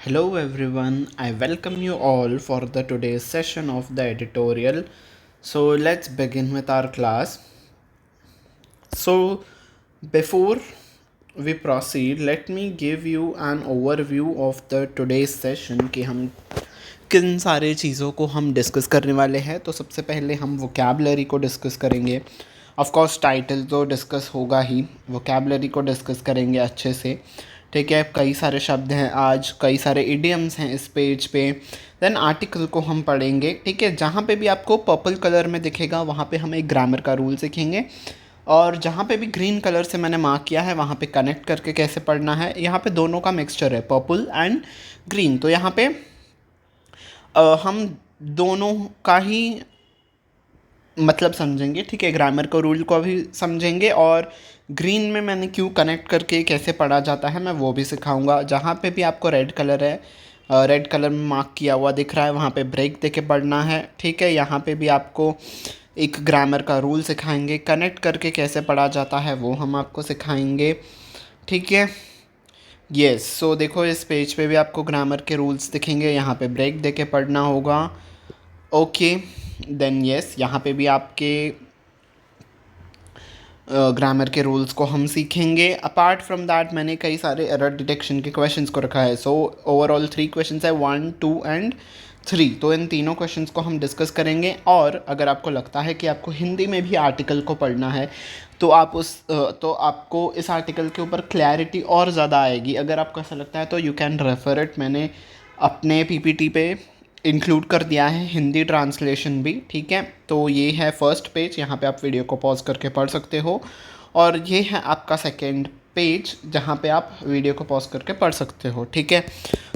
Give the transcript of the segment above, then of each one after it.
Hello everyone, I welcome you all for the today's session of the editorial. So let's begin with our class. So before we proceed, let me give you an overview of the today's session कि हम किन सारे चीज़ों को हम discuss करने वाले हैं. तो सबसे पहले हम वोकैबलरी को डिस्कस करेंगे. ऑफ कोर्स टाइटल तो डिस्कस होगा ही, वोकैबलरी को डिस्कस करेंगे अच्छे से. ठीक है, कई सारे शब्द हैं आज, कई सारे इडियम्स हैं इस पेज पे. देन आर्टिकल को हम पढ़ेंगे. ठीक है, जहाँ पे भी आपको पर्पल कलर में दिखेगा वहाँ पे हम एक ग्रामर का रूल सीखेंगे, और जहाँ पे भी ग्रीन कलर से मैंने मार्क किया है वहाँ पे कनेक्ट करके कैसे पढ़ना है. यहाँ पे दोनों का मिक्सचर है, पर्पल एंड ग्रीन. तो यहाँ पे हम दोनों का ही मतलब समझेंगे. ठीक है, ग्रामर को रूल को भी समझेंगे, और ग्रीन में मैंने क्यों कनेक्ट करके कैसे पढ़ा जाता है मैं वो भी सिखाऊंगा. जहाँ पे भी आपको रेड कलर है, रेड कलर में मार्क किया हुआ दिख रहा है, वहाँ पे ब्रेक दे के पढ़ना है. ठीक है, यहाँ पे भी आपको एक ग्रामर का रूल सिखाएंगे. कनेक्ट करके कैसे पढ़ा जाता है वो हम आपको सिखाएंगे. ठीक है, यस. सो देखो इस पेज पे भी आपको ग्रामर के रूल्स दिखेंगे. यहाँ पे ब्रेक दे के पढ़ना होगा. ओके, देन यस, यहाँ पे भी आपके ग्रामर के रूल्स को हम सीखेंगे. अपार्ट फ्रॉम दैट मैंने कई सारे एरर डिटेक्शन के क्वेश्चंस को रखा है. सो ओवरऑल 3 क्वेश्चंस है, 1, 2 एंड 3. तो इन तीनों क्वेश्चंस को हम डिस्कस करेंगे. और अगर आपको लगता है कि आपको हिंदी में भी आर्टिकल को पढ़ना है तो तो आपको इस आर्टिकल के ऊपर क्लैरिटी और ज़्यादा आएगी. अगर आपको ऐसा लगता है तो यू कैन रेफर इट. मैंने अपने पीपीटी पे इंक्लूड कर दिया है हिंदी ट्रांसलेशन भी. ठीक है, तो ये है फर्स्ट पेज, यहाँ पे आप वीडियो को पॉज करके पढ़ सकते हो. और ये है आपका सेकंड पेज जहाँ पे आप वीडियो को पॉज करके पढ़ सकते हो. ठीक है,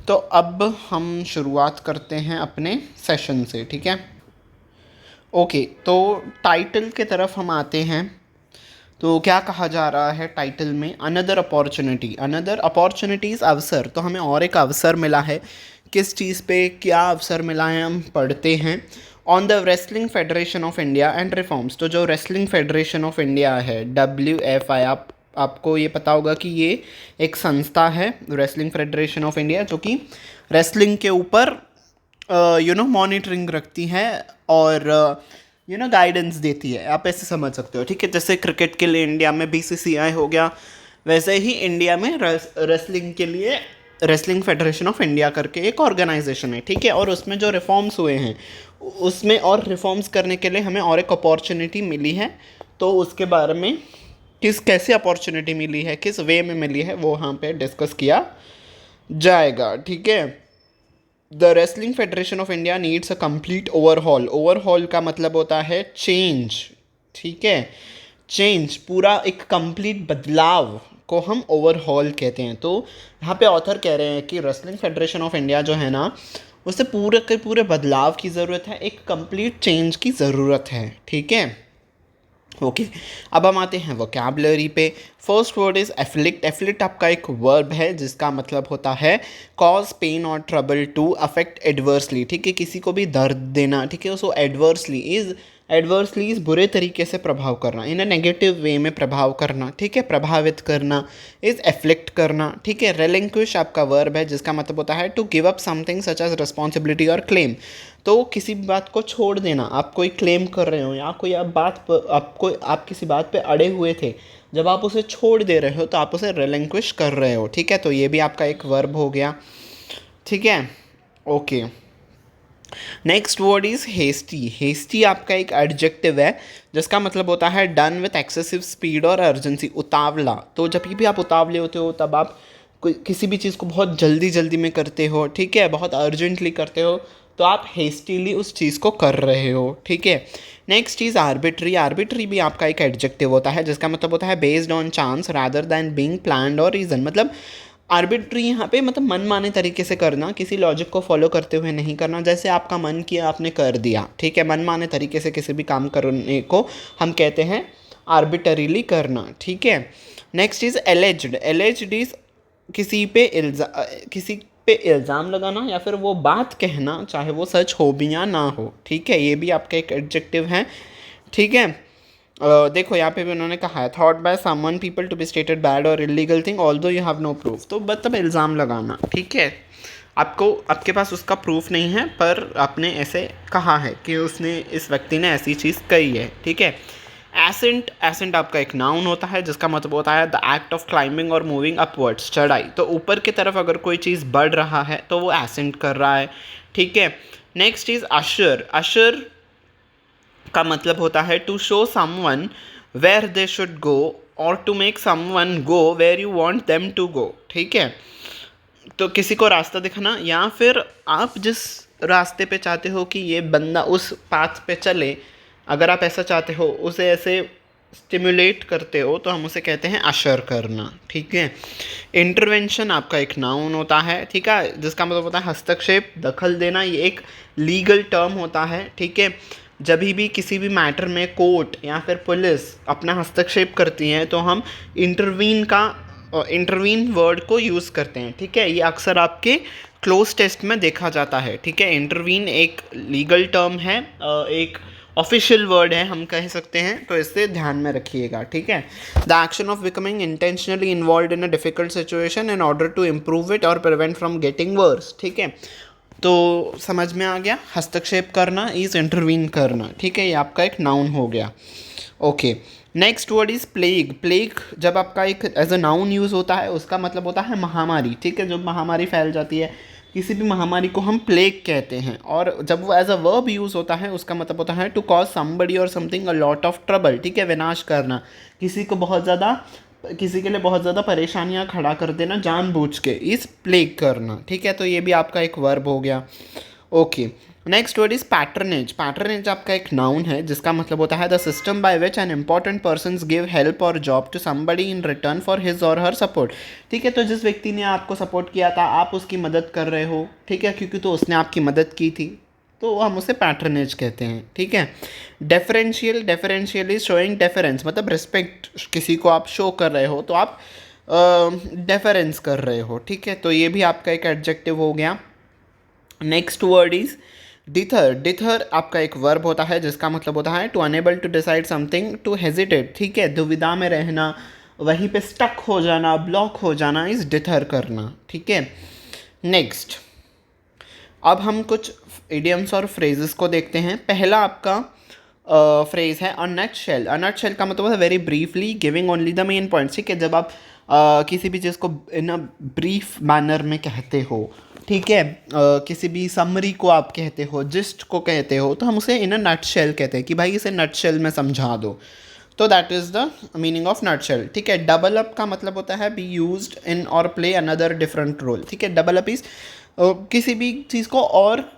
तो अब हम शुरुआत करते हैं अपने सेशन से. ठीक है, ओके. तो टाइटल के तरफ हम आते हैं. तो क्या कहा जा रहा है टाइटल में? Another opportunity. अनदर अपॉर्चुनिटीज़, अवसर. तो हमें और एक अवसर मिला है. किस चीज़ पे क्या अवसर मिला है हम पढ़ते हैं. On the wrestling federation of India and reforms. तो जो रेसलिंग फेडरेशन ऑफ इंडिया है, WFI, आपको ये पता होगा कि ये एक संस्था है, रेसलिंग फेडरेशन ऑफ इंडिया, जो कि रेसलिंग के ऊपर मॉनिटरिंग रखती है और गाइडेंस देती है. आप ऐसे समझ सकते हो. ठीक है, जैसे क्रिकेट के लिए इंडिया में BCCI हो गया, वैसे ही इंडिया में रेसलिंग के लिए रेसलिंग फेडरेशन ऑफ इंडिया करके एक ऑर्गेनाइजेशन है. ठीक है, और उसमें जो रिफॉर्म्स हुए हैं उसमें और रिफॉर्म्स करने के लिए हमें और एक अपॉर्चुनिटी मिली है. तो उसके बारे में कैसे अपॉर्चुनिटी मिली है, किस वे में मिली है, वो यहाँ पे डिस्कस किया जाएगा. ठीक है, the wrestling federation of India needs a complete overhaul. Overhaul का मतलब होता है चेंज. ठीक है, चेंज, पूरा एक कंप्लीट बदलाव को हम ओवरहॉल कहते हैं. तो यहाँ पे ऑथर कह रहे हैं कि रेसलिंग फेडरेशन ऑफ इंडिया जो है ना, उसे पूरे के पूरे बदलाव की ज़रूरत है, एक कंप्लीट चेंज की ज़रूरत है. ठीक है, ओके. अब हम आते हैं वोकैबलरी पे. First word is afflict. Afflict आपका एक वर्ब है जिसका मतलब होता है कॉज पेन और ट्रबल टू अफेक्ट एडवर्सली. ठीक है, किसी को भी दर्द देना. ठीक है, उसको एडवर्सली इज़ बुरे तरीके से प्रभाव करना, इन अ नेगेटिव वे में प्रभाव करना. ठीक है, प्रभावित करना इज़ एफ्लिक्ट करना. ठीक है, रेलिंक्विश आपका वर्ब है जिसका मतलब होता है to give up something such as responsibility और क्लेम. तो किसी भी बात को छोड़ देना. आप कोई क्लेम कर रहे हो या कोई आप किसी बात पे अड़े हुए थे, जब आप उसे छोड़ दे रहे हो तो आप उसे रिलिंक्विश कर रहे हो. ठीक है, तो ये भी आपका एक वर्ब हो गया. ठीक है, okay. Next word is hasty. Hasty आपका एक एडजेक्टिव है जिसका मतलब होता है डन विथ एक्सेसिव स्पीड और अर्जेंसी, उतावला. तो जब भी आप उतावले होते हो तब आप कोई किसी भी चीज़ को बहुत जल्दी जल्दी में करते हो. ठीक है, बहुत अर्जेंटली करते हो, तो आप हेस्टीली उस चीज़ को कर रहे हो. ठीक है, नेक्स्ट चीज़ आर्बिट्री. आर्बिट्री भी आपका एक एडजेक्टिव होता है जिसका मतलब होता है based on chance rather than being planned और रीज़न. मतलब आर्बिट्री यहाँ पे मतलब मनमाने तरीके से करना, किसी लॉजिक को फॉलो करते हुए नहीं करना. जैसे आपका मन किया आपने कर दिया. ठीक है, मनमाने तरीके से किसी भी काम करने को हम कहते हैं आर्बिटरीली करना. ठीक है, next is alleged. Alleged is किसी पे इल्ज़ाम लगाना या फिर वो बात कहना, चाहे वो सच हो भी या ना हो. ठीक है, ये भी आपका एक एडजेक्टिव है. ठीक है, देखो यहाँ पे भी उन्होंने कहा है thought by someone people to be stated bad or illegal thing although you have no proof. तो मतलब इल्ज़ाम लगाना, ठीक है, आपको आपके पास उसका प्रूफ नहीं है पर आपने ऐसे कहा है कि उसने इस व्यक्ति ने ऐसी चीज़ कही है, ठीक है। एसेंट, एसेंट आपका एक नाउन होता है जिसका मतलब होता है द एक्ट ऑफ क्लाइंबिंग और मूविंग अपवर्ड्स, चढ़ाई। तो ऊपर की तरफ अगर कोई चीज़ बढ़ रहा है तो वो एसेंट कर रहा है, ठीक है। नेक्स्ट इज अशर। अशर का मतलब होता है to show someone where they should go or to make someone go where you want them to go, ठीक है। तो किसी को रास्ता दिखाना या फिर आप जिस रास्ते पे चाहते हो कि ये बंदा उस पाथ पे चले, अगर आप ऐसा चाहते हो, उसे ऐसे स्टिमुलेट करते हो, तो हम उसे कहते हैं अशर करना, ठीक है। इंटरवेंशन आपका एक नाउन होता है, ठीक है, जिसका मतलब होता है हस्तक्षेप, दखल देना। ये एक लीगल टर्म होता है, ठीक है। जब भी किसी भी मैटर में कोर्ट या फिर पुलिस अपना हस्तक्षेप करती है तो हम इंटरवीन वर्ड को यूज़ करते हैं, ठीक है। ये अक्सर आपके क्लोज टेस्ट में देखा जाता है, ठीक है। इंटरवीन एक लीगल टर्म है, एक ऑफिशियल वर्ड है हम कह सकते हैं, तो इसे ध्यान में रखिएगा, ठीक है। The action of becoming intentionally involve in a difficult situation in order to improve it और प्रिवेंट फ्रॉम गेटिंग वर्स, ठीक है। तो समझ में आ गया, हस्तक्षेप करना इज इंटरवीन करना, ठीक है, ये आपका एक नाउन हो गया। Okay, next word is plague. Plague जब आपका एक एज अ नाउन यूज़ होता है उसका मतलब होता है महामारी, ठीक है। जब महामारी फैल जाती है, किसी भी महामारी को हम प्लेग कहते हैं। और जब वो एज अ वर्ब यूज़ होता है उसका मतलब होता है टू कॉज समबडी और something a lot of trouble, ठीक है, विनाश करना, किसी को बहुत ज़्यादा, किसी के लिए बहुत ज़्यादा परेशानियां खड़ा कर देना जानबूझ के, इस प्लेग करना, ठीक है। तो ये भी आपका एक वर्ब हो गया। Okay, next word is patronage. Patronage आपका एक नाउन है जिसका मतलब होता है the system by which an important person give help or job to somebody in return for his or her support, ठीक है। तो जिस व्यक्ति ने आपको सपोर्ट किया था, आप उसकी मदद कर रहे हो, ठीक है, क्योंकि तो उसने आपकी मदद की थी, तो हम उसे पैटर्नेज कहते हैं, ठीक है। डेफरेंशियल, डेफरेंशियल इज शोइंग डेफरेंस, मतलब रिस्पेक्ट किसी को आप शो कर रहे हो तो आप डेफरेंस कर रहे हो, ठीक है। तो ये भी आपका एक एडजेक्टिव हो गया। Next word is dither. Dither आपका एक वर्ब होता है जिसका मतलब होता है to unable to decide something, to hesitate, ठीक है, दुविधा में रहना, वहीं पे स्टक हो जाना, ब्लॉक हो जाना, इज डिथर करना, ठीक है। नेक्स्ट, अब हम कुछ इडियम्स और फ्रेजेस को देखते हैं। पहला आपका फ्रेज है अ नट शेल। अ नट शेल का मतलब है very briefly giving only the main points, ठीक है। जब आप किसी भी चीज़ को इन अ ब्रीफ मैनर में कहते हो, ठीक है, किसी भी समरी को आप कहते हो, जिस्ट को कहते हो, तो हम उसे इन अ नट शेल कहते हैं कि भाई इसे नट शेल में समझा दो। तो that is the meaning of nutshell, ठीक है। डबल अप का मतलब होता है बी यूज्ड इन और प्ले अनदर डिफरेंट रोल, ठीक है। डबल अप इज किसी भी चीज़ को और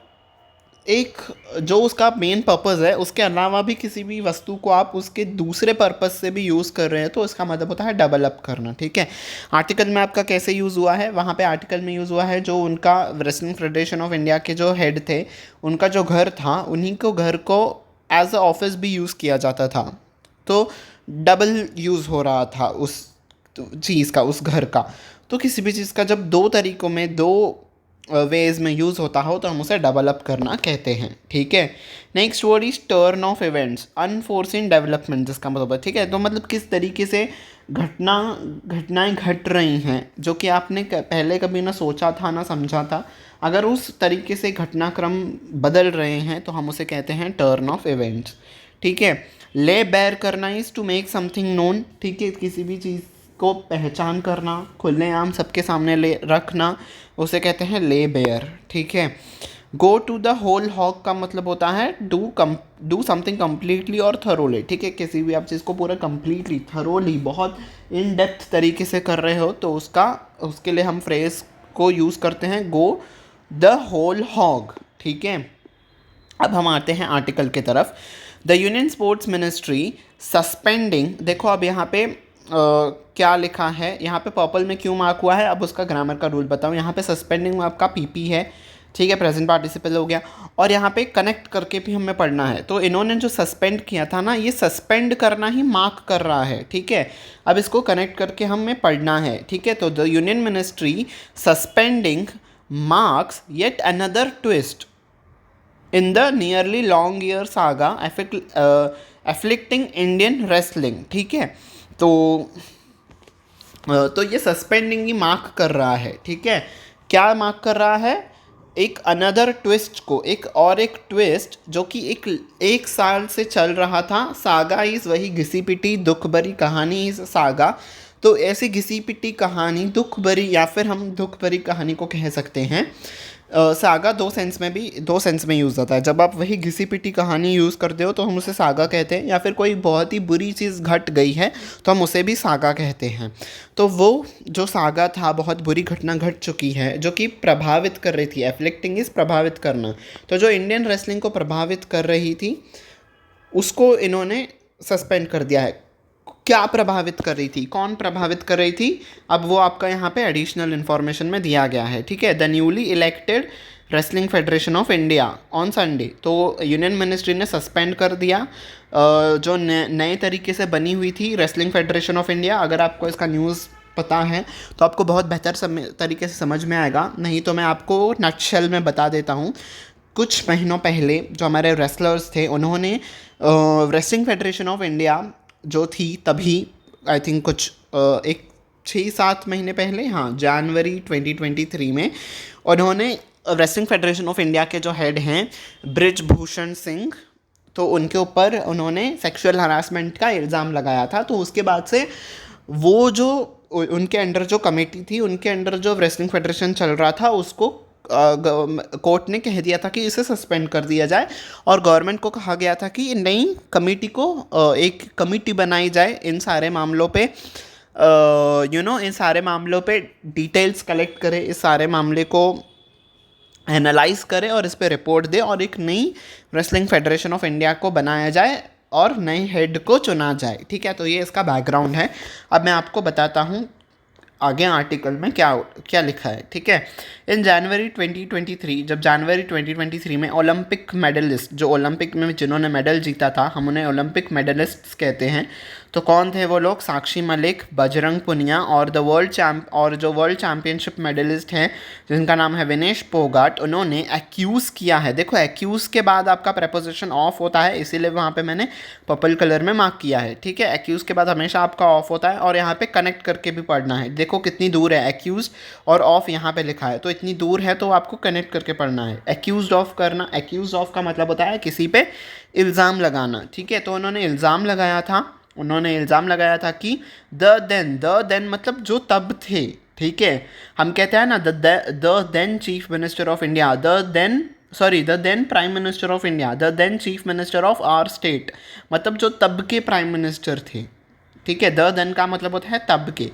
एक, जो उसका मेन पर्पज़ है उसके अलावा भी किसी भी वस्तु को आप उसके दूसरे पर्पज़ से भी यूज़ कर रहे हैं, तो इसका मतलब होता है डबल अप करना, ठीक है। आर्टिकल में आपका कैसे यूज़ हुआ है, वहाँ पे आर्टिकल में यूज़ हुआ है जो उनका वेस्टर्न फेडरेशन ऑफ इंडिया के जो हेड थे, उनका जो घर था, उन्हीं को घर को एज अ ऑफिस भी यूज़ किया जाता था, तो डबल यूज़ हो रहा था उस चीज़ का, उस घर का। तो किसी भी चीज़ का जब दो तरीक़ों में, दो वेज में यूज़ होता हो तो हम उसे डबल अप करना कहते हैं, ठीक है। Next word is turn of events. Unforeseen development जिसका मतलब है, ठीक है, तो मतलब किस तरीके से घटनाएं घट रही हैं जो कि आपने पहले कभी ना सोचा था ना समझा था, अगर उस तरीके से घटनाक्रम बदल रहे हैं तो हम उसे कहते हैं टर्न ऑफ इवेंट्स, ठीक है। ले बेयर करना is to make something known, ठीक है, किसी भी चीज़ को पहचान करना, खुलेआम सबके सामने ले रखना, उसे कहते हैं ले बेयर, ठीक है। Go to the whole hog का मतलब होता है डू समथिंग कम्प्लीटली और थरोली, ठीक है, किसी भी आप चीज़ को पूरा कम्प्लीटली, थरोली, बहुत इन डेप्थ तरीके से कर रहे हो तो उसके लिए हम फ्रेज को यूज़ करते हैं गो द होल हॉग, ठीक है। अब हम आते हैं आर्टिकल की तरफ। The union sports ministry suspending, देखो अब यहाँ पे क्या लिखा है, यहाँ पे पर्पल में क्यों मार्क हुआ है, अब उसका ग्रामर का रूल बताऊँ। यहाँ पे सस्पेंडिंग में आपका पीपी है, ठीक है, प्रेजेंट पार्टिसिपल हो गया, और यहाँ पे कनेक्ट करके भी हमें पढ़ना है। तो इन्होंने जो सस्पेंड किया था ना, ये सस्पेंड करना ही मार्क कर रहा है, ठीक है। अब इसको कनेक्ट करके हमें पढ़ना है, ठीक है। तो the union ministry suspending marks yet another twist in the nearly long year saga afflicting Indian wrestling, ठीक है। तो ये सस्पेंडिंग ही मार्क कर रहा है, ठीक है। क्या मार्क कर रहा है? एक अनदर ट्विस्ट को, एक ट्विस्ट जो कि एक साल से चल रहा था। सागा इज़ वही घिसी पिटी दुख भरी कहानी इज़ सागा। तो ऐसी घिसी पिटी कहानी दुख भरी, या फिर हम दुख भरी कहानी को कह सकते हैं। सागा दो सेंस में यूज़ होता है। जब आप वही घिसी पिटी कहानी यूज़ करते हो तो हम उसे सागा कहते हैं, या फिर कोई बहुत ही बुरी चीज़ घट गई है तो हम उसे भी सागा कहते हैं। तो वो जो सागा था, बहुत बुरी घटना घट चुकी है जो कि प्रभावित कर रही थी। एफ्लिक्टिंग इज़ प्रभावित करना। तो जो इंडियन रेसलिंग को प्रभावित कर रही थी उसको इन्होंने सस्पेंड कर दिया है। क्या प्रभावित कर रही थी, कौन प्रभावित कर रही थी, अब वो आपका यहाँ पे एडिशनल इन्फॉर्मेशन में दिया गया है, ठीक है। The newly elected wrestling federation of India on Sunday. तो यूनियन मिनिस्ट्री ने सस्पेंड कर दिया जो नए तरीके से बनी हुई थी रेसलिंग फेडरेशन ऑफ इंडिया। अगर आपको इसका न्यूज़ पता है तो आपको बहुत बेहतर तरीके से समझ में आएगा, नहीं तो मैं आपको नटशेल में बता देता हूँ। कुछ महीनों पहले जो हमारे रेसलर्स थे उन्होंने रेसलिंग फेडरेशन ऑफ इंडिया जो थी तभी, आई थिंक कुछ एक 6-7 महीने पहले, हाँ, जनवरी 2023 में उन्होंने रेसलिंग फेडरेशन ऑफ इंडिया के जो हेड हैं ब्रिजभूषण सिंह, तो उनके ऊपर उन्होंने सेक्सुअल हरासमेंट का इल्ज़ाम लगाया था। तो उसके बाद से वो जो उनके अंडर जो कमेटी थी, उनके अंडर जो रेसलिंग फेडरेशन चल रहा था, उसको कोर्ट ने कह दिया था कि इसे सस्पेंड कर दिया जाए। और गवर्नमेंट को कहा गया था कि नई कमेटी को एक कमेटी बनाई जाए इन सारे मामलों पे, इन सारे मामलों पे डिटेल्स कलेक्ट करे, इस सारे मामले को एनालाइज करे और इस पर रिपोर्ट दे, और एक नई रेसलिंग फेडरेशन ऑफ इंडिया को बनाया जाए और नए हेड को चुना जाए, ठीक है। तो ये इसका बैकग्राउंड है। अब मैं आपको बताता हूँ आगे आर्टिकल में क्या क्या लिखा है, ठीक है। इन जनवरी 2023, जब जनवरी 2023 में ओलंपिक मेडलिस्ट, जो ओलंपिक में जिन्होंने मेडल जीता था, हम उन्हें ओलंपिक मेडलिस्ट्स कहते हैं। तो कौन थे वो लोग? साक्षी मलिक, बजरंग पुनिया और जो वर्ल्ड चैम्पियनशिप मेडलिस्ट हैं जिनका नाम है विनेश फोगाट, उन्होंने एक्यूज़ किया है। देखो, एक्यूज़ के बाद आपका प्रेपोजिशन ऑफ होता है, इसीलिए वहाँ पे मैंने पर्पल कलर में मार्क किया है, ठीक है। एक्यूज़ के बाद हमेशा आपका ऑफ होता है, और यहाँ पे कनेक्ट करके भी पढ़ना है। देखो कितनी दूर है, एक्यूज़ और ऑफ यहाँ पे लिखा है, तो इतनी दूर है तो आपको कनेक्ट करके पढ़ना है। एक्यूज़ ऑफ करना, एक्यूज़ ऑफ का मतलब होता है किसी पे इल्ज़ाम लगाना, ठीक है। तो उन्होंने इल्ज़ाम लगाया था कि द देन मतलब जो तब थे, ठीक है। हम कहते हैं ना the then chief minister of India, the then prime minister of India, the then chief minister of our state, मतलब जो तब के प्राइम मिनिस्टर थे, ठीक है। द देन का मतलब होता है तब के।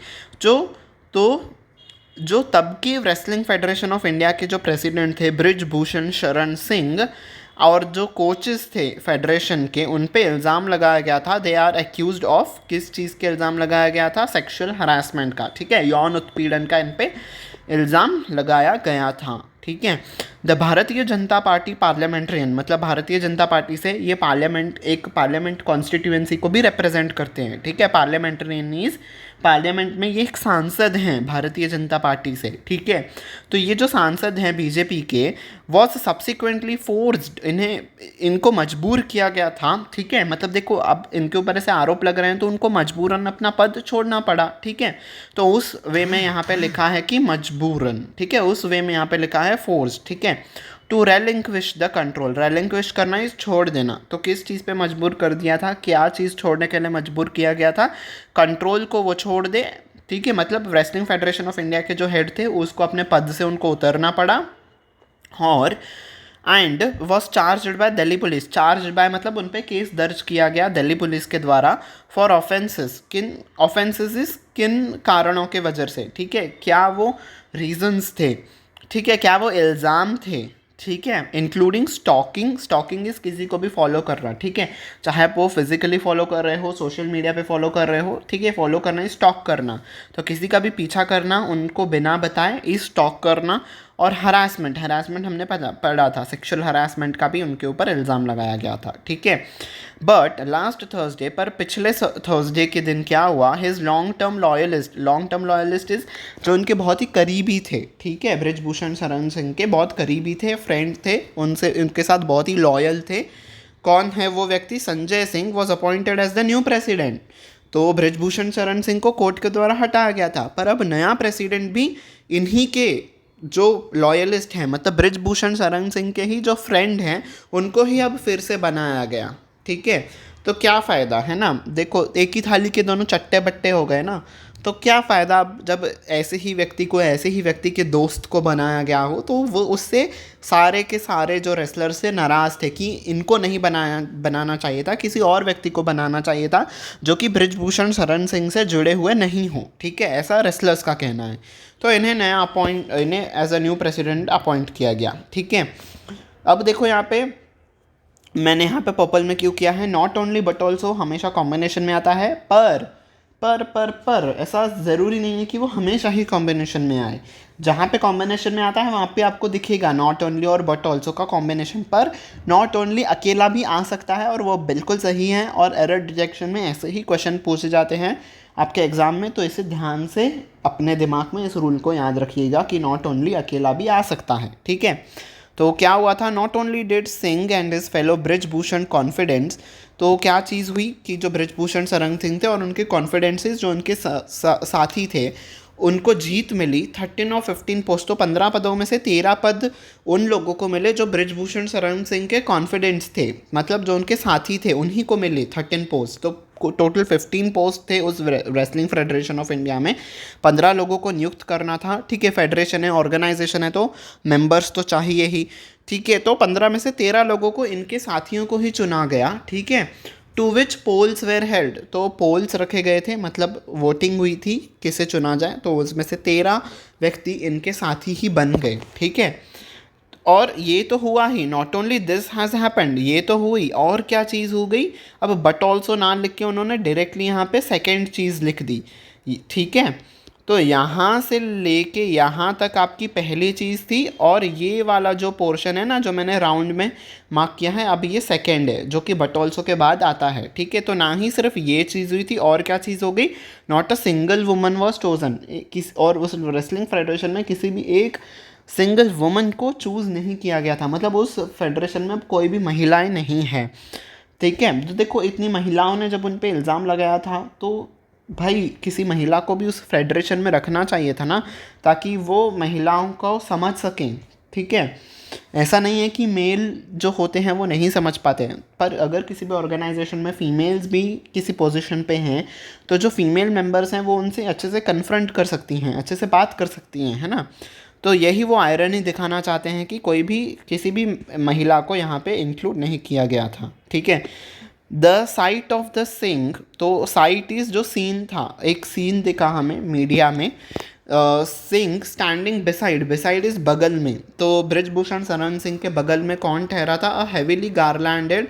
जो तब के रेसलिंग फेडरेशन ऑफ इंडिया के जो प्रेसिडेंट थे ब्रिजभूषण शरण सिंह, और जो कोचेस थे फेडरेशन के, उन पे इल्ज़ाम लगाया गया था। दे आर एक्यूज्ड ऑफ, किस चीज़ के इल्ज़ाम लगाया गया था? सेक्सुअल हरासमेंट का, ठीक है, यौन उत्पीड़न का इन पे इल्ज़ाम लगाया गया था, ठीक है। The Bharatiya Janata party parliamentarian, मतलब भारतीय जनता पार्टी से ये पार्लियामेंट कॉन्स्टिट्यूएंसी को भी रिप्रेजेंट करते हैं, ठीक है। पार्लियामेंट्रियन इज पार्लियामेंट में ये एक सांसद हैं भारतीय जनता पार्टी से, ठीक है। तो ये जो सांसद हैं बीजेपी के, वॉज सब्सिक्वेंटली फोर्स्ड, इनको मजबूर किया गया था, ठीक है। मतलब देखो, अब इनके ऊपर ऐसे आरोप लग रहे हैं तो उनको मजबूरन अपना पद छोड़ना पड़ा, ठीक है। तो उस वे में यहाँ पे लिखा है कि मजबूरन, ठीक है, उस वे में यहाँ पे लिखा है फोर्स, ठीक है। To relinquish the control, relinquish करना इस छोड़ देना। तो किस चीज़ पे मजबूर कर दिया था, क्या चीज़ छोड़ने के लिए मजबूर किया गया था? कंट्रोल को वो छोड़ दे, ठीक है। मतलब रेसलिंग फेडरेशन ऑफ इंडिया के जो हेड थे उसको अपने पद से उनको उतरना पड़ा। और and was charged bye Delhi police, charged bye मतलब उन पर केस दर्ज किया गया दिल्ली पुलिस के द्वारा फॉर ऑफेंसेस। किन कारणों के वजह से, ठीक है, क्या वो रीजंस थे, ठीक है, क्या वो इल्ज़ाम थे, ठीक है। इंक्लूडिंग स्टॉकिंग इस किसी को भी फॉलो कर रहा, ठीक है, चाहे आप वो फिजिकली फॉलो कर रहे हो, सोशल मीडिया पे फॉलो कर रहे हो, ठीक है। फॉलो करना इज स्टॉक करना, तो किसी का भी पीछा करना, उनको बिना बताए इज स्टॉक करना। और हरासमेंट हमने पढ़ा था, सेक्सुअल हरासमेंट का भी उनके ऊपर इल्ज़ाम लगाया गया था, ठीक है। बट लास्ट थर्सडे, पर पिछले थर्सडे के दिन क्या हुआ? His long term loyalist is जो उनके बहुत ही करीबी थे, ठीक है, ब्रिजभूषण शरण सिंह के बहुत करीबी थे, फ्रेंड थे, उनके साथ बहुत ही लॉयल थे। कौन है वो व्यक्ति, Sanjay Singh was appointed as the new president. तो बृजभूषण शरण सिंह को कोर्ट के द्वारा हटाया गया था, पर अब नया प्रेसिडेंट भी इन्हीं के जो लॉयलिस्ट हैं, मतलब बृजभूषण शरण सिंह के ही जो फ्रेंड हैं, उनको ही अब फिर से बनाया गया। ठीक है, तो क्या फ़ायदा है ना, देखो एक ही थाली के दोनों चट्टे बट्टे हो गए ना। तो क्या फ़ायदा जब ऐसे ही व्यक्ति को, ऐसे ही व्यक्ति के दोस्त को बनाया गया हो, तो वो उससे सारे के सारे जो रेसलर से नाराज़ थे कि इनको नहीं बनाना चाहिए था, किसी और व्यक्ति को बनाना चाहिए था जो कि बृजभूषण शरण सिंह से जुड़े हुए नहीं हो। ठीक है, ऐसा रेसलर्स का कहना है। तो इन्हें as a new president appoint किया गया। ठीक है, अब देखो यहाँ पे मैंने यहाँ पे पर्पल में क्यों किया है, नॉट ओनली बट ऑल्सो हमेशा कॉम्बिनेशन में आता है, पर ऐसा ज़रूरी नहीं है कि वो हमेशा ही कॉम्बिनेशन में आए। जहाँ पे कॉम्बिनेशन में आता है वहाँ पे आपको दिखेगा नॉट ओनली और बट ऑल्सो का कॉम्बिनेशन, पर नॉट ओनली अकेला भी आ सकता है और वो बिल्कुल सही है। और एरर डिटेक्शन में ऐसे ही क्वेश्चन पूछे जाते हैं आपके एग्ज़ाम में, तो इसे ध्यान से अपने दिमाग में इस रूल को याद रखिएगा कि नॉट ओनली अकेला भी आ सकता है। ठीक है, तो क्या हुआ था, not only did Singh and his fellow Brijbhushan confidence. तो क्या चीज़ हुई कि जो बृजभूषण शरण सिंह थे और उनके कॉन्फिडेंसेस जो उनके साथी थे, उनको जीत मिली 13 और 15 पोस्ट। तो 15 पदों में से 13 पद उन लोगों को मिले जो बृजभूषण शरण सिंह के कॉन्फिडेंस थे, मतलब जो उनके साथी थे उन्हीं को मिली 13 पोस्ट। तो टोटल 15 पोस्ट थे उस रेसलिंग फेडरेशन ऑफ इंडिया में, 15 लोगों को नियुक्त करना था। ठीक है, फेडरेशन है, ऑर्गेनाइजेशन है, तो मेंबर्स तो चाहिए ही। ठीक है, तो 15 में से 13 लोगों को, इनके साथियों को ही चुना गया। ठीक है, to which polls were held. तो पोल्स रखे गए थे, मतलब वोटिंग हुई थी किसे चुना जाए, तो उसमें से 13 व्यक्ति इनके साथी ही बन गए। ठीक है, और ये तो हुआ ही, not only this has happened, ये तो हुई, और क्या चीज़ हो गई, अब बट ऑल्सो ना लिख के उन्होंने डायरेक्टली यहाँ पे सेकेंड चीज़ लिख दी। ठीक है, तो यहाँ से लेके यहाँ तक आपकी पहली चीज़ थी, और ये वाला जो पोर्शन है ना जो मैंने राउंड में मार्क किया है, अब ये सेकेंड है जो कि बट ऑल्सो के बाद आता है। ठीक है, तो ना ही सिर्फ ये चीज़ हुई थी, और क्या चीज़ हो गई, not a single woman was chosen. और उस रेसलिंग फेडरेशन में किसी भी एक सिंगल वुमन को चूज़ नहीं किया गया था, मतलब उस फेडरेशन में कोई भी महिलाएं नहीं है। ठीक है, तो देखो इतनी महिलाओं ने जब उन पे इल्ज़ाम लगाया था, तो भाई किसी महिला को भी उस फेडरेशन में रखना चाहिए था ना, ताकि वो महिलाओं को समझ सकें। ठीक है, ऐसा नहीं है कि मेल जो होते हैं वो नहीं समझ पाते हैं, पर अगर किसी भी ऑर्गेनाइजेशन में फ़ीमेल्स भी किसी पोजीशन पे हैं, तो जो फीमेल मेंबर्स हैं वो उनसे अच्छे से कन्फ्रंट कर सकती हैं, अच्छे से बात कर सकती हैं, है ना। तो यही वो आयरनी दिखाना चाहते हैं कि कोई भी किसी भी महिला को यहाँ पे इंक्लूड नहीं किया गया था। ठीक है, the site of the Singh, तो साइट इज़ जो सीन था, एक सीन दिखा हमें मीडिया में, सिंह स्टैंडिंग बिसाइड इज बगल में। तो बृजभूषण शरण सिंह के बगल में कौन ठहरा था, अ हेविली गार्लैंडेड,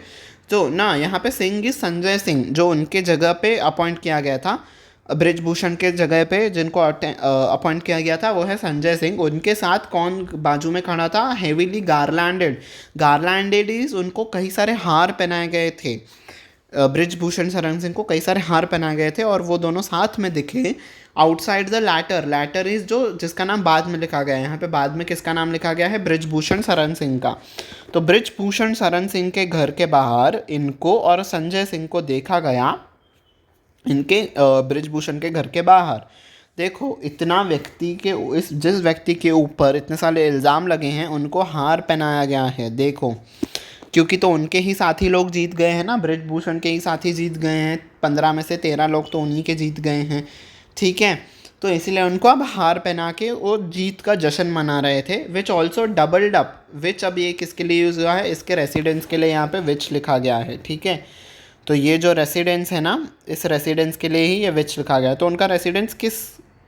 जो ना यहाँ पे सिंह इज संजय सिंह, जो उनके जगह पे अपॉइंट किया गया था, बृजभूषण के जगह पे जिनको अपॉइंट किया गया था वो है संजय सिंह। उनके साथ कौन बाजू में खड़ा था, हेविली गार्लैंडेड इज, उनको कई सारे हार पहनाए गए थे, बृजभूषण शरण सिंह को कई सारे हार पहनाए गए थे और वो दोनों साथ में दिखे। आउटसाइड द लैटर इज जो जिसका नाम बाद में लिखा गया है, यहाँ पे बाद में किसका नाम लिखा गया है, बृजभूषण शरण सिंह का। तो बृजभूषण शरण सिंह के घर के बाहर इनको और संजय सिंह को देखा गया, इनके बृजभूषण के घर के बाहर। देखो इतना व्यक्ति के जिस व्यक्ति के ऊपर इतने सारे इल्ज़ाम लगे हैं उनको हार पहनाया गया है। देखो क्योंकि तो उनके ही साथी लोग जीत गए हैं ना, बृजभूषण के ही साथी जीत गए हैं, 15 में से 13 लोग तो उन्हीं के जीत गए हैं। ठीक है, तो इसीलिए उनको अब हार पहना के वो जीत का जश्न मना रहे थे। विच ऑल्सो डबल्ड अप, विच अब ये किसके लिए यूज़ हुआ है, इसके रेसिडेंस के लिए यहाँ पे विच लिखा गया है। ठीक है, तो ये जो रेसिडेंस है ना, इस रेसिडेंस के लिए ही ये विच लिखा गया है। तो उनका रेसिडेंस किस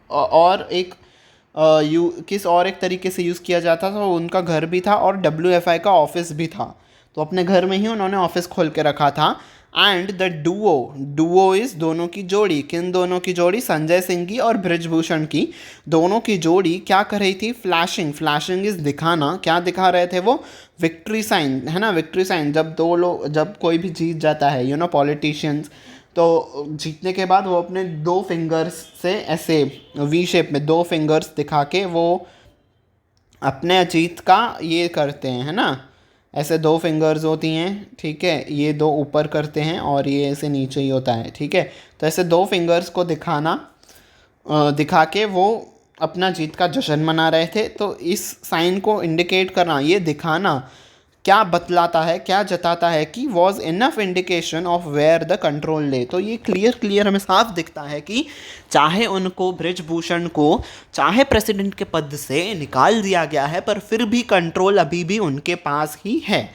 और एक तरीके से यूज़ किया जाता था, उनका घर भी था और WFI का ऑफिस भी था, तो अपने घर में ही उन्होंने ऑफिस खोल के रखा था। एंड द डुओ इज़ दोनों की जोड़ी, किन दोनों की जोड़ी, संजय सिंह की और बृजभूषण की, दोनों की जोड़ी क्या कर रही थी, फ्लैशिंग इज़ दिखाना, क्या दिखा रहे थे वो, विक्ट्री साइन, है ना, विक्ट्री साइन। जब कोई भी जीत जाता है पॉलिटिशियंस, तो जीतने के बाद वो अपने 2 फिंगर्स से ऐसे वी शेप में 2 फिंगर्स दिखा के वो अपने जीत का ये करते हैं, है ना, ऐसे 2 फिंगर्स होती हैं, ठीक है, ये 2 ऊपर करते हैं और ये ऐसे नीचे ही होता है, ठीक है। तो ऐसे 2 फिंगर्स को दिखा के वो अपना जीत का जश्न मना रहे थे। तो इस साइन को इंडिकेट करना, ये दिखाना क्या बतलाता है, क्या जताता है कि was enough indication of where the control lay. तो ये क्लियर हमें साफ दिखता है कि चाहे उनको बृजभूषण को चाहे प्रेसिडेंट के पद से निकाल दिया गया है, पर फिर भी कंट्रोल अभी भी उनके पास ही है,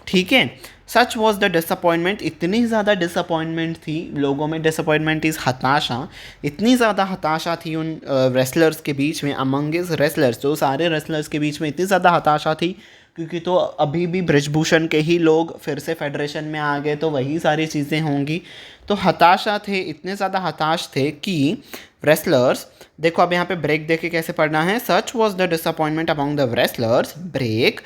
ठीक है। सच वॉज द डिसअपॉइंटमेंट, इतनी ज़्यादा डिसअपॉइंटमेंट थी लोगों में, डिसअपॉइंटमेंट इज़ हताशा, इतनी ज़्यादा हताशा थी उन रेसलर्स के बीच में, अमंग इज रेसलर्स, तो सारे रेसलर्स के बीच में इतनी ज़्यादा हताशा थी, क्योंकि तो अभी भी बृजभूषण के ही लोग फिर से फेडरेशन में आ गए, तो वही सारी चीज़ें होंगी। तो हताशा थे, इतने ज़्यादा हताश थे कि रेसलर्स, देखो अब यहाँ पे ब्रेक देके कैसे पढ़ना है, such was the disappointment among the wrestlers break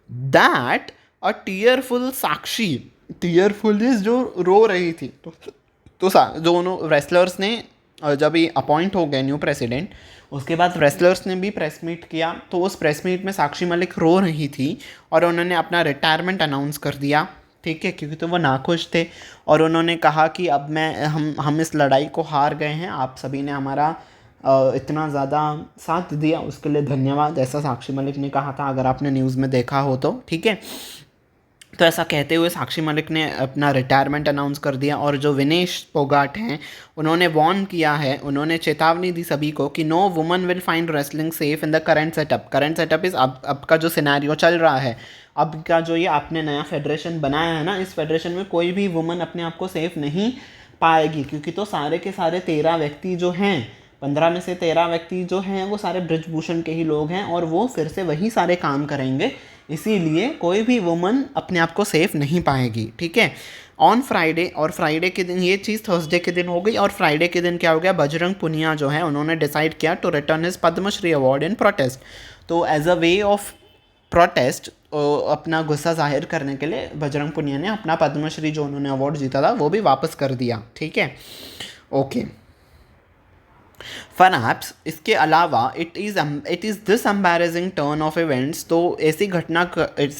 that a tearful Sakshi, tearful is जो रो रही थी, तो दोनों रेसलर्स ने जब ये अपॉइंट हो गए न्यू प्रेसिडेंट, उसके बाद रेसलर्स ने भी प्रेस मीट किया। तो उस प्रेस मीट में साक्षी मलिक रो रही थी और उन्होंने अपना रिटायरमेंट अनाउंस कर दिया, ठीक है, क्योंकि तो वो नाखुश थे और उन्होंने कहा कि अब हम इस लड़ाई को हार गए हैं, आप सभी ने हमारा इतना ज़्यादा साथ दिया, उसके लिए धन्यवाद, ऐसा साक्षी मलिक ने कहा था, अगर आपने न्यूज़ में देखा हो तो, ठीक है। तो ऐसा कहते हुए साक्षी मलिक ने अपना रिटायरमेंट अनाउंस कर दिया। और जो विनेश फोगाट हैं, उन्होंने वार्न किया है, उन्होंने चेतावनी दी सभी को कि no woman will find wrestling safe in the current setup. Current setup is अब का जो सिनेरियो चल रहा है, अब का जो ये आपने नया फेडरेशन बनाया है ना, इस फेडरेशन में कोई भी वुमन अपने आप को सेफ नहीं पाएगी, क्योंकि तो सारे के सारे 13 व्यक्ति जो हैं, 15 में से 13 व्यक्ति जो हैं वो सारे बृजभूषण के ही लोग हैं और वो फिर से वही सारे काम करेंगे, इसीलिए कोई भी वुमन अपने आप को सेफ नहीं पाएगी, ठीक है। ऑन फ्राइडे, और फ्राइडे के दिन, ये चीज़ थर्सडे के दिन हो गई, और फ्राइडे के दिन क्या हो गया, बजरंग पुनिया जो है उन्होंने डिसाइड किया to return his Padma Shri award in protest. तो as a way of protest, अपना गुस्सा जाहिर करने के लिए बजरंग पुनिया ने अपना पद्मश्री जो उन्होंने अवार्ड जीता था वो भी वापस कर दिया, ठीक है, ओके। Perhaps इसके अलावा it is this embarrassing turn of events, तो ऐसी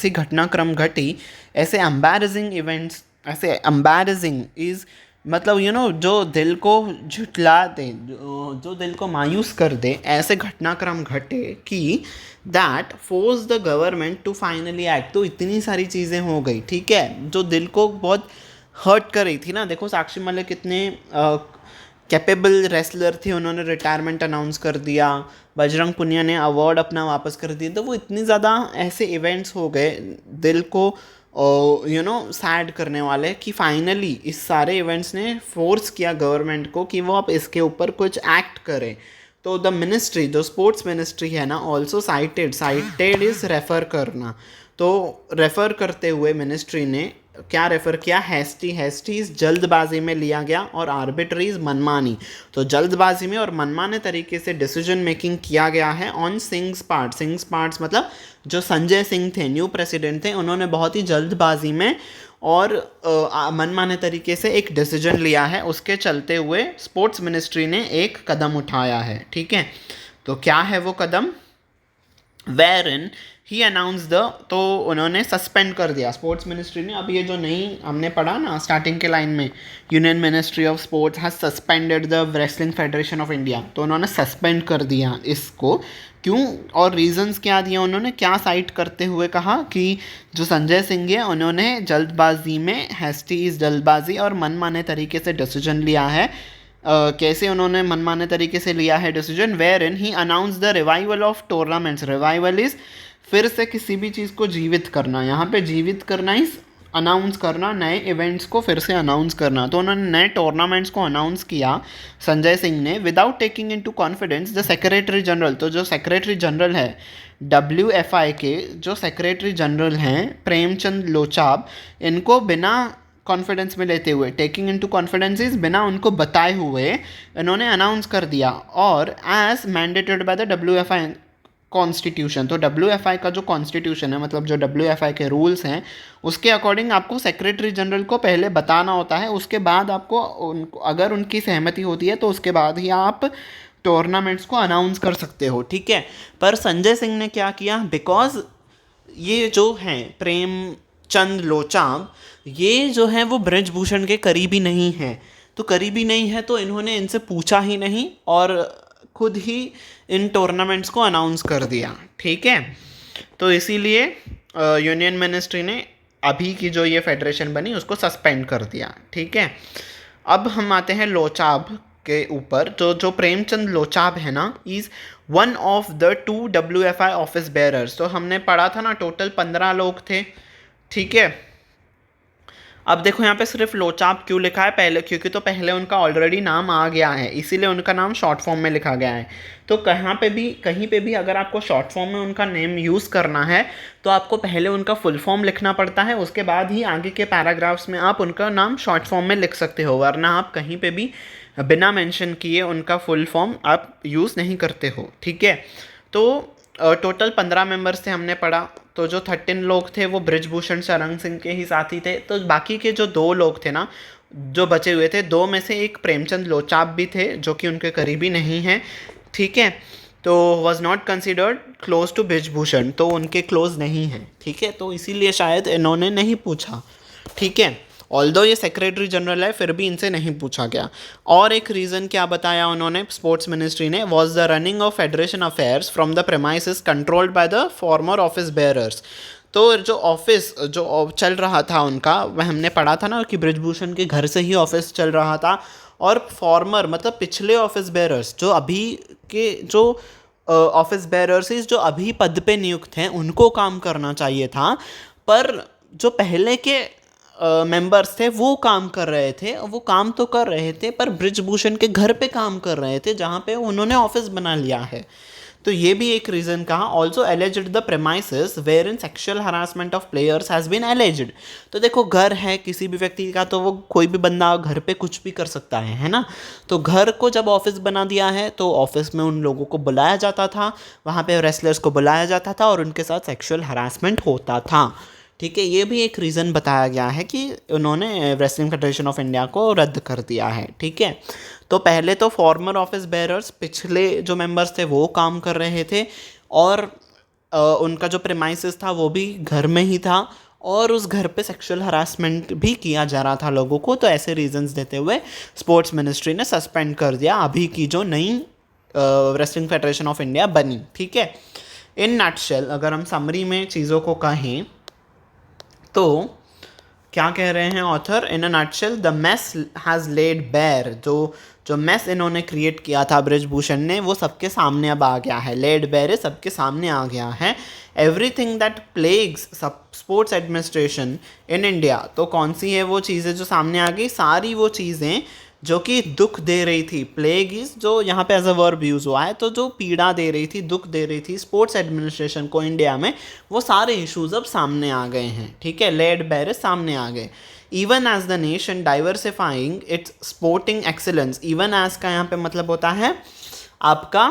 घटनाक्रम घटी, ऐसे एम्बैरेजिंग इवेंट्स, ऐसे एम्बैरेजिंग इज़ मतलब जो दिल को झुठला दे, जो दिल को मायूस कर दे, ऐसे घटनाक्रम घटे कि that force the government to finally act. तो इतनी सारी चीज़ें हो गई, ठीक है, जो दिल को बहुत हर्ट कर रही थी ना। देखो साक्षी मलिक कितने कैपेबल रेसलर थे, उन्होंने रिटायरमेंट अनाउंस कर दिया, बजरंग पुनिया ने अवार्ड अपना वापस कर दिया, तो वो इतनी ज़्यादा ऐसे इवेंट्स हो गए दिल को सैड करने वाले कि फाइनली इस सारे इवेंट्स ने फोर्स किया गवर्नमेंट को कि वो अब इसके ऊपर कुछ एक्ट करें। तो द मिनिस्ट्री, जो स्पोर्ट्स मिनिस्ट्री है ना, ऑल्सो साइटेड इज़ रेफ़र करना, तो रेफ़र करते हुए मिनिस्ट्री ने क्या रेफ़र किया, हैस्टीज जल्दबाजी में लिया गया, और आर्बिट्रीज मनमानी, तो जल्दबाजी में और मनमाने तरीके से डिसीजन मेकिंग किया गया है ऑन सिंग्स पार्ट्स मतलब जो संजय सिंह थे, न्यू प्रेसिडेंट थे, उन्होंने बहुत ही जल्दबाजी में और मनमाने तरीके से एक डिसीजन लिया है, उसके चलते हुए स्पोर्ट्स मिनिस्ट्री ने एक कदम उठाया है, ठीक है। तो क्या है वो कदम, where in he announce the, तो उन्होंने सस्पेंड कर दिया स्पोर्ट्स मिनिस्ट्री ने। अब ये जो नई हमने पढ़ा ना स्टार्टिंग के लाइन में, union ministry of sports has suspended the wrestling federation of India, तो उन्होंने सस्पेंड कर दिया इसको। क्यों और रीजंस क्या दिया उन्होंने, क्या साइट करते हुए कहा कि जो संजय सिंह है उन्होंने जल्दबाजी में, हैस्टीज जल्दबाजी और मनमाने तरीके से डिसीजन लिया है। कैसे उन्होंने मनमाने तरीके से लिया है decision, wherein he announce the revival of tournaments, revival is फिर से किसी भी चीज़ को जीवित करना, यहाँ पे जीवित करना इस अनाउंस करना, नए इवेंट्स को फिर से अनाउंस करना। तो उन्होंने नए टूर्नामेंट्स को अनाउंस किया संजय सिंह ने, without taking into confidence the secretary general, तो जो सेक्रेटरी जनरल है WFI के, जो सेक्रेटरी जनरल हैं प्रेमचंद लोचाब, इनको बिना कॉन्फिडेंस में लेते हुए, टेकिंग इनटू कॉन्फिडेंस इज बिना उनको बताए हुए इन्होंने अनाउंस कर दिया, और as mandated by the WFI constitution, तो WFI का जो कॉन्स्टिट्यूशन है, मतलब जो WFI के रूल्स हैं, उसके अकॉर्डिंग आपको सेक्रेटरी जनरल को पहले बताना होता है, उसके बाद आपको अगर उनकी सहमति होती है तो उसके बाद ही आप टूर्नामेंट्स को अनाउंस कर सकते हो, ठीक है। पर संजय सिंह ने क्या किया, बिकॉज ये जो हैं प्रेमचंद लोचाब, ये जो है वो ब्रजभूषण के करीबी नहीं है। तो करीबी नहीं है तो इन्होंने इनसे पूछा ही नहीं और खुद ही इन टूर्नामेंट्स को अनाउंस कर दिया, ठीक है। तो इसीलिए यूनियन मिनिस्ट्री ने अभी की जो ये फेडरेशन बनी उसको सस्पेंड कर दिया, ठीक है। अब हम आते हैं लोचाब के ऊपर। जो प्रेमचंद लोचाब है ना, is one of the 2 WFI office bearers. तो हमने पढ़ा था ना टोटल 15 लोग थे, ठीक है। अब देखो यहाँ पे सिर्फ लोचाब क्यों लिखा है पहले, क्योंकि तो पहले उनका ऑलरेडी नाम आ गया है, इसीलिए उनका नाम शॉर्ट फॉर्म में लिखा गया है। तो कहीं पे भी अगर आपको शॉर्ट फॉर्म में उनका नेम यूज़ करना है तो आपको पहले उनका फुल फॉर्म लिखना पड़ता है, उसके बाद ही आगे के पैराग्राफ्स में आप उनका नाम शॉर्ट फॉर्म में लिख सकते हो, वरना आप कहीं पे भी बिना मेंशन किए उनका फुल फॉर्म आप यूज़ नहीं करते हो, ठीक है। तो टोटल 15 मेंबर्स थे हमने पढ़ा। तो जो 13 लोग थे वो ब्रिजभूषण शरण सिंह के ही साथी थे। तो बाकी के जो 2 लोग थे ना जो बचे हुए थे, 2 में से एक प्रेमचंद लोचाब भी थे जो कि उनके करीबी नहीं हैं, ठीक है। तो was not considered close to Brijbhushan, तो उनके क्लोज नहीं हैं, ठीक है। तो इसीलिए शायद इन्होंने नहीं पूछा, ठीक है। ऑल्दो ये सेक्रेटरी जनरल है फिर भी इनसे नहीं पूछा गया। और एक रीज़न क्या बताया उन्होंने स्पोर्ट्स मिनिस्ट्री ने, was the running of federation affairs from the premises controlled by the former office bearers. तो जो ऑफिस जो चल रहा था उनका, वह हमने पढ़ा था ना कि ब्रिजभूषण के घर से ही ऑफिस चल रहा था, और फॉर्मर मतलब पिछले ऑफिस बेयरर्स, जो अभी के जो ऑफिस बेयरर्स जो अभी पद पे नियुक्त हैं उनको काम करना चाहिए था, पर जो पहले के मेंबर्स थे वो काम कर रहे थे, वो काम तो कर रहे थे पर ब्रिजभूषण के घर पे काम कर रहे थे जहाँ पे उन्होंने ऑफिस बना लिया है। तो ये भी एक रीज़न कहा। Also alleged the premises wherein sexual harassment of players has been alleged. तो देखो घर है किसी भी व्यक्ति का, तो वो कोई भी बंदा घर पे कुछ भी कर सकता है ना। तो घर को जब ऑफिस बना दिया है तो ऑफिस में उन लोगों को बुलाया जाता था, वहाँ पे रेसलर्स को बुलाया जाता था और उनके साथ सेक्शुअल हरासमेंट होता था, ठीक है। ये भी एक रीज़न बताया गया है कि उन्होंने रेसलिंग फेडरेशन ऑफ इंडिया को रद्द कर दिया है, ठीक है। तो पहले तो फॉर्मर ऑफिस बेयरर्स पिछले जो मेंबर्स थे वो काम कर रहे थे, और उनका जो प्रेमाइसेस था वो भी घर में ही था, और उस घर पे सेक्सुअल हरासमेंट भी किया जा रहा था लोगों को। तो ऐसे रीजंस देते हुए स्पोर्ट्स मिनिस्ट्री ने सस्पेंड कर दिया अभी की जो नई रेसलिंग फेडरेशन ऑफ इंडिया बनी, ठीक है। इन नटशेल अगर हम समरी में चीज़ों को कहें तो क्या कह रहे हैं author, in a nutshell the mess has laid bare. जो मेस इन्होंने क्रिएट किया था ब्रिजभूषण ने वो सबके सामने अब आ गया है, लेड बेयर सबके सामने आ गया है। Everything that plagues sports administration in India, तो कौन सी है वो चीज़ें जो सामने आ गई, सारी वो चीज़ें जो कि दुख दे रही थी। प्लेग इज जो यहाँ पे एज अ वर्ब यूज़ हुआ है, तो जो पीड़ा दे रही थी, दुख दे रही थी स्पोर्ट्स एडमिनिस्ट्रेशन को इंडिया में, वो सारे इश्यूज अब सामने आ गए हैं, ठीक है। लेड बेयर सामने आ गए। Even as the nation diversifying its sporting excellence, even as का यहाँ पे मतलब होता है आपका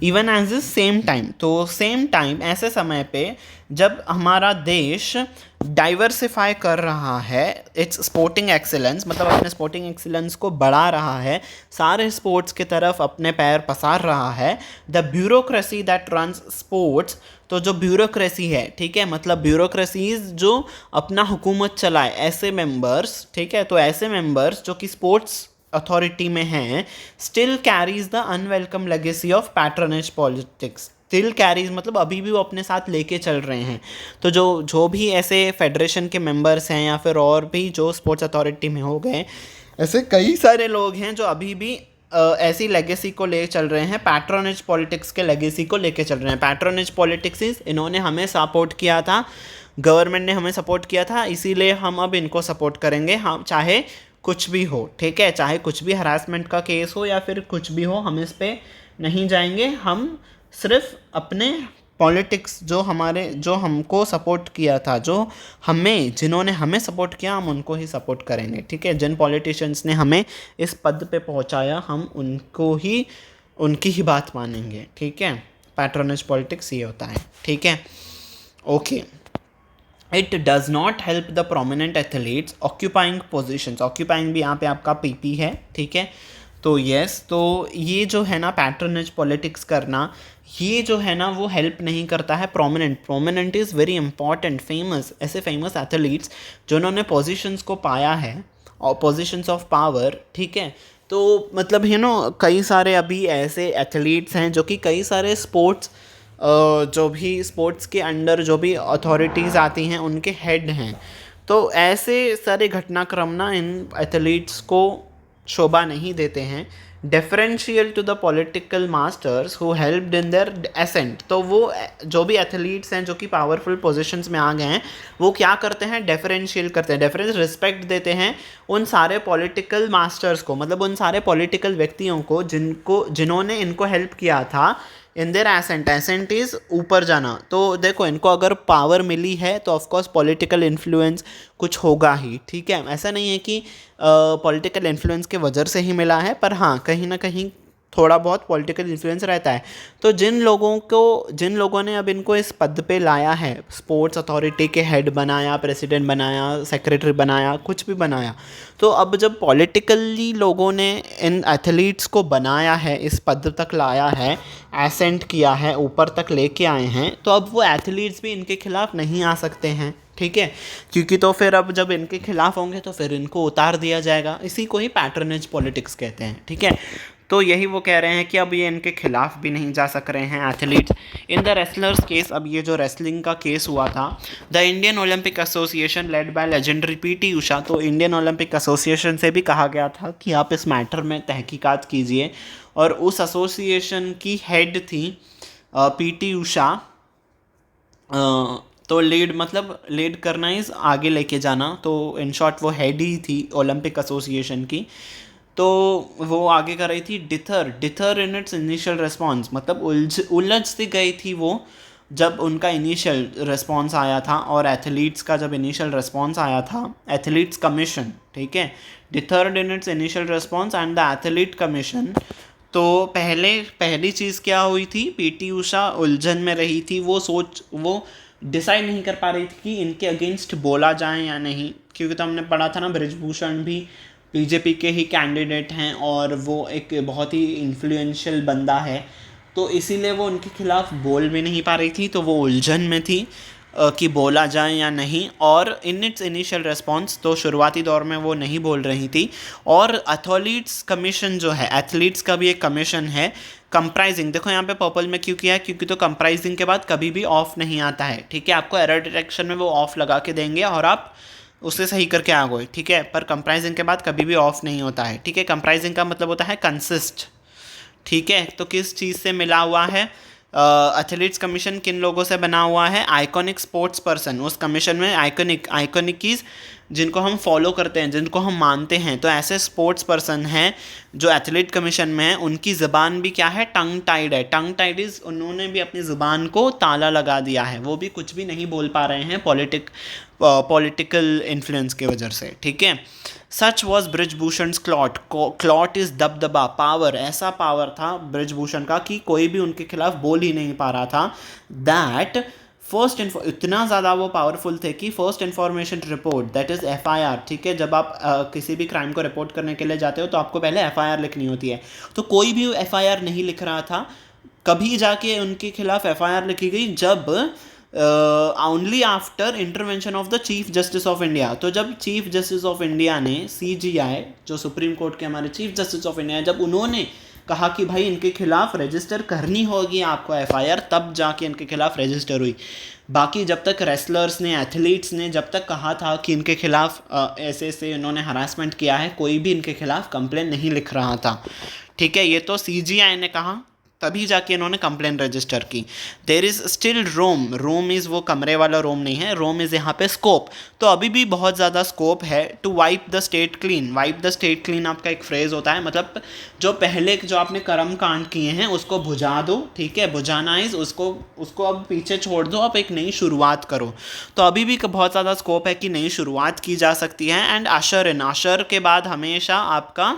इवन एज सेम टाइम, तो सेम टाइम ऐसे समय पे जब हमारा देश डाइवर्सिफाई कर रहा है इट्स स्पोर्टिंग एक्सीलेंस, मतलब अपने स्पोर्टिंग एक्सीलेंस को बढ़ा रहा है, सारे स्पोर्ट्स की तरफ अपने पैर पसार रहा है। The bureaucracy that runs sports, तो जो ब्यूरोक्रेसी है, ठीक है, मतलब ब्यूरोक्रेसीज जो अपना हुकूमत चलाए, ऐसे मेंबर्स, ठीक है, तो ऐसे मेंबर्स जो कि स्पोर्ट्स अथॉरिटी में हैं, still carries the unwelcome legacy of patronage politics. Still carries मतलब अभी भी वो अपने साथ लेके चल रहे हैं। तो जो भी ऐसे फेडरेशन के मेंबर्स हैं या फिर और भी जो स्पोर्ट्स अथॉरिटी में हो गए, ऐसे कई सारे लोग हैं जो अभी भी ऐसी लेगेसी को ले चल रहे हैं, पैट्रोनेज पॉलिटिक्स के लेगेसी को लेके चल रहे हैं। पैट्रोनेज पॉलिटिक्स इन्होंने हमें सपोर्ट किया था, गवर्नमेंट ने हमें सपोर्ट किया था, इसीलिए हम अब इनको सपोर्ट करेंगे, हम चाहे कुछ भी हो, ठीक है, चाहे कुछ भी हरासमेंट का केस हो या फिर कुछ भी हो, हम इस पे नहीं जाएंगे। हम सिर्फ अपने पॉलिटिक्स जो हमको सपोर्ट किया था, जिन्होंने हमें सपोर्ट किया, हम उनको ही सपोर्ट करेंगे, ठीक है। जिन पॉलिटिशियंस ने हमें इस पद पे पहुंचाया, हम उनकी ही बात मानेंगे, ठीक है। पैट्रोनेज पॉलिटिक्स ये होता है, ठीक है, okay. It does not help the prominent athletes occupying positions, occupying भी यहाँ पे आपका पीपी है, ठीक है। तो यस, तो ये जो है ना पैट्रनेज पॉलिटिक्स करना, ये जो है ना वो हेल्प नहीं करता है prominent is very important. Famous, ऐसे फेमस एथलीट्स जिन्होंने पोजीशंस को पाया है और पोजीशंस ऑफ पावर, ठीक है, तो मतलब कई सारे अभी ऐसे एथलीट्स हैं जो कि कई सारे स्पोर्ट्स, जो भी स्पोर्ट्स के अंडर जो भी अथॉरिटीज़ आती हैं उनके हेड हैं। तो ऐसे सारे घटनाक्रम ना इन एथलीट्स को शोभा नहीं देते हैं। Differential to the political masters who helped in their ascent. तो वो जो भी एथलीट्स हैं जो कि पावरफुल पोजीशंस में आ गए हैं, वो क्या करते हैं, डिफरेंशियल करते हैं, डिफरेंस रिस्पेक्ट देते हैं उन सारे पॉलिटिकल मास्टर्स को, मतलब उन सारे पॉलिटिकल व्यक्तियों को जिन्होंने इनको हेल्प किया था in their ascent. Ascent is ऊपर जाना। तो देखो, इनको अगर पावर मिली है तो ऑफकोर्स पॉलिटिकल इन्फ्लुएंस कुछ होगा ही, ठीक है। ऐसा नहीं है कि पॉलिटिकल इन्फ्लुएंस के वजह से ही मिला है, पर हाँ कहीं ना कहीं थोड़ा बहुत पॉलिटिकल इन्फ्लुएंस रहता है। तो जिन लोगों ने अब इनको इस पद पे लाया है, स्पोर्ट्स अथॉरिटी के हेड बनाया, प्रेसिडेंट बनाया, सेक्रेटरी बनाया, कुछ भी बनाया, तो अब जब पॉलिटिकली लोगों ने इन एथलीट्स को बनाया है, इस पद तक लाया है, एसेंट किया है, ऊपर तक लेके आए हैं, तो अब वो एथलीट्स भी इनके खिलाफ नहीं आ सकते हैं, ठीक है। क्योंकि तो फिर अब जब इनके खिलाफ होंगे तो फिर इनको उतार दिया जाएगा। इसी को ही पैट्रनेज पॉलिटिक्स कहते हैं, ठीक है। तो यही वो कह रहे हैं कि अब ये इनके खिलाफ भी नहीं जा सक रहे हैं athletes. In the wrestlers case, अब ये जो रेसलिंग का केस हुआ था, the Indian Olympic association led by legendary PT Usha, तो इंडियन ओलंपिक एसोसिएशन से भी कहा गया था कि आप इस मैटर में तहकीकात कीजिए, और उस एसोसिएशन की हेड थी पीटी उषा। तो लीड करना इज़ आगे लेके जाना, तो इन शॉर्ट वो हेड ही थी ओलंपिक एसोसिएशन की। तो वो आगे कर रही थी डिथर इन इट्स इनिशियल रिस्पॉन्स, मतलब उलझ सी गई थी वो जब उनका इनिशियल रिस्पॉन्स आया था, और एथलीट्स का जब इनिशियल रिस्पॉन्स आया था, एथलीट्स कमीशन, ठीक है, dithered in its initial response and the athlete commission. तो पहली चीज़ क्या हुई थी, पीटी उषा उलझन में रही थी, वो डिसाइड नहीं कर पा रही थी कि इनके अगेंस्ट बोला जाए या नहीं, क्योंकि तो हमने पढ़ा था ना बृजभूषण भी बीजेपी के ही कैंडिडेट हैं और वो एक बहुत ही इन्फ्लुएंशियल बंदा है, तो इसीलिए वो उनके खिलाफ बोल भी नहीं पा रही थी। तो वो उलझन में थी कि बोला जाए या नहीं, और इन इट्स इनिशियल रिस्पॉन्स, तो शुरुआती दौर में वो नहीं बोल रही थी। और एथलीट्स कमीशन जो है, एथलीट्स का भी एक कमीशन है, कंप्राइजिंग, देखो यहाँ पे पर्पल में क्यों किया है, क्योंकि तो कंप्राइजिंग के बाद कभी भी ऑफ नहीं आता है, ठीक है। आपको एरर डिटेक्शन में वो ऑफ लगा के देंगे और आप उसे सही करके आ गए, ठीक है, पर कंप्राइजिंग के बाद कभी भी ऑफ नहीं होता है, ठीक है। कंप्राइजिंग का मतलब होता है कंसिस्ट, ठीक है। तो किस चीज़ से मिला हुआ है, एथलीट्स कमीशन किन लोगों से बना हुआ है, आइकॉनिक स्पोर्ट्स पर्सन, उस कमीशन में आइकॉनिक कीज जिनको हम फॉलो करते हैं, जिनको हम मानते हैं, तो ऐसे स्पोर्ट्स पर्सन हैं जो एथलीट कमीशन में है, उनकी ज़बान भी क्या है, टंग टाइड है। टंग टाइड इज़ उन्होंने भी अपनी ज़ुबान को ताला लगा दिया है, वो भी कुछ भी नहीं बोल पा रहे हैं पॉलिटिकल इन्फ्लुएंस की वजह से, ठीक है। Such was Brijbhushan clot is दबदबा, पावर, ऐसा पावर था ब्रिजभूषण का कि कोई भी उनके खिलाफ बोल ही नहीं पा रहा था। दैट इतना ज़्यादा वो पावरफुल थे कि first information report, that is FIR, ठीक है। जब आप किसी भी क्राइम को रिपोर्ट करने के लिए जाते हो तो आपको पहले FIR लिखनी होती है, तो कोई भी FIR नहीं लिख रहा था। कभी जाके उनके खिलाफ FIR लिखी गई जब only after intervention of the chief justice of India. तो जब चीफ जस्टिस ऑफ इंडिया ने, CJI, जो सुप्रीम कोर्ट के हमारे चीफ जस्टिस ऑफ इंडिया, जब उन्होंने कहा कि भाई इनके खिलाफ रजिस्टर करनी होगी आपको FIR, तब जाके इनके खिलाफ रजिस्टर हुई। बाकी जब तक रेसलर्स ने, एथलीट्स ने जब तक कहा था कि इनके खिलाफ ऐसे इन्होंने हरासमेंट किया है, कोई भी इनके खिलाफ कंप्लेन नहीं लिख रहा था, ठीक है। ये तो CJI ने कहा, तभी जाके इन्होंने कंप्लेन रजिस्टर की। There is still room is वो कमरे वाला रोम नहीं है, रोम इज़ यहाँ पे स्कोप, तो अभी भी बहुत ज़्यादा स्कोप है to wipe the state clean. Wipe the state clean आपका एक फ्रेज़ होता है, मतलब जो पहले जो आपने कर्म कांड किए हैं उसको बुझा दो, ठीक है, बुझाना इज़ उसको अब पीछे छोड़ दो, आप एक नई शुरुआत करो। तो अभी भी बहुत ज़्यादा स्कोप है कि नई शुरुआत की जा सकती है। एंड आशर के बाद हमेशा आपका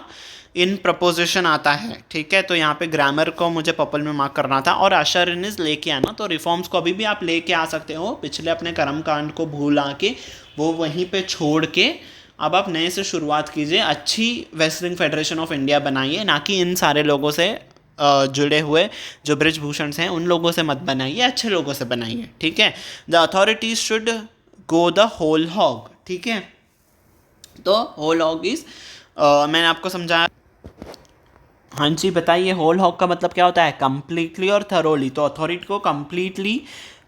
इन प्रपोजिशन आता है, ठीक है। तो यहाँ पे ग्रामर को मुझे पर्पल में मार्क करना था, और अशर इन इज लेके आना, तो रिफॉर्म्स को अभी भी आप लेके आ सकते हो, पिछले अपने कर्म कांड को भूल आके वो वहीं पे छोड़ के अब आप नए से शुरुआत कीजिए, अच्छी रेसलिंग फेडरेशन ऑफ इंडिया बनाइए, ना कि इन सारे लोगों से जुड़े हुए जो ब्रिजभूषण हैं उन लोगों से मत बनाइए, अच्छे लोगों से बनाइए, ठीक है। The authorities should go the whole hog, ठीक है। तो होल हॉग इज मैंने आपको समझाया। हाँ जी बताइए, होल हॉग का मतलब क्या होता है? कंप्लीटली और थरोली। तो अथॉरिटी को कंप्लीटली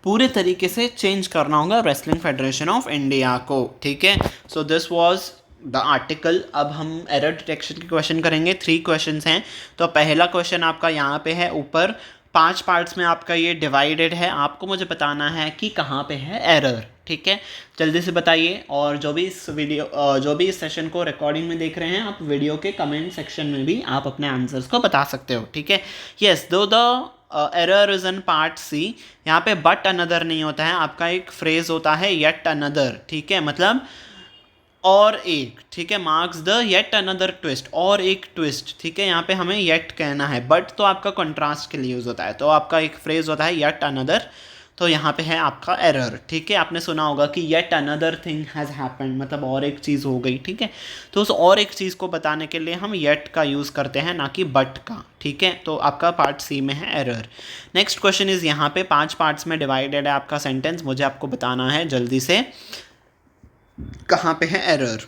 पूरे तरीके से चेंज करना होगा रेसलिंग फेडरेशन ऑफ इंडिया को, ठीक है। So this was the article. अब हम एरर डिटेक्शन के क्वेश्चन करेंगे। 3 क्वेश्चंस हैं। तो पहला क्वेश्चन आपका यहाँ पे है ऊपर, 5 पार्ट्स में आपका ये डिवाइडेड है। आपको मुझे बताना है कि कहाँ पे है एरर, ठीक है। जल्दी से बताइए। और जो भी इस सेशन को रिकॉर्डिंग में देख रहे हैं, आप वीडियो के कमेंट सेक्शन में भी आप अपने आंसर्स को बता सकते हो, ठीक है। Yes, though the error is in part C. यहाँ पे बट अनदर नहीं होता है, आपका एक फ्रेज होता है येट अनदर, ठीक है, मतलब और एक, ठीक है। Marks the yet another twist, और एक ट्विस्ट, ठीक है। यहाँ पे हमें येट कहना है, बट तो आपका कंट्रास्ट के लिए यूज होता है। तो आपका एक फ्रेज होता है येट अनदर, तो यहाँ पे है आपका एरर, ठीक है। आपने सुना होगा कि yet another thing has happened, मतलब और एक चीज़ हो गई, ठीक है। तो उस और एक चीज़ को बताने के लिए हम येट का यूज़ करते हैं, ना कि बट का, ठीक है। तो आपका पार्ट सी में है एरर। नेक्स्ट क्वेश्चन इज़ यहाँ पे 5 पार्ट्स में डिवाइडेड है आपका सेंटेंस। मुझे आपको बताना है जल्दी से कहाँ पे है error.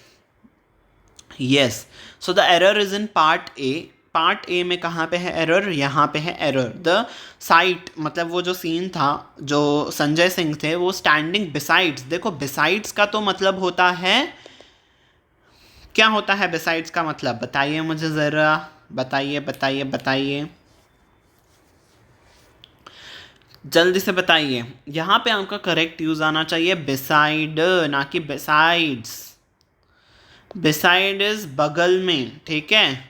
Yes, so the error is in part A. Part A में कहाँ पे है एरर? यहाँ पे है एरर। द साइट, मतलब वो जो सीन था, जो संजय सिंह थे वो स्टैंडिंग बिसाइड्स। देखो बिसाइड्स का तो मतलब होता है, क्या होता है बिसाइड्स का मतलब? बताइए मुझे ज़रा, बताइए बताइए बताइए, जल्दी से बताइए। यहाँ पे आपका करेक्ट यूज़ आना चाहिए बिसाइड, ना कि बिसाइड्स। बिसाइड इज बगल में, ठीक है।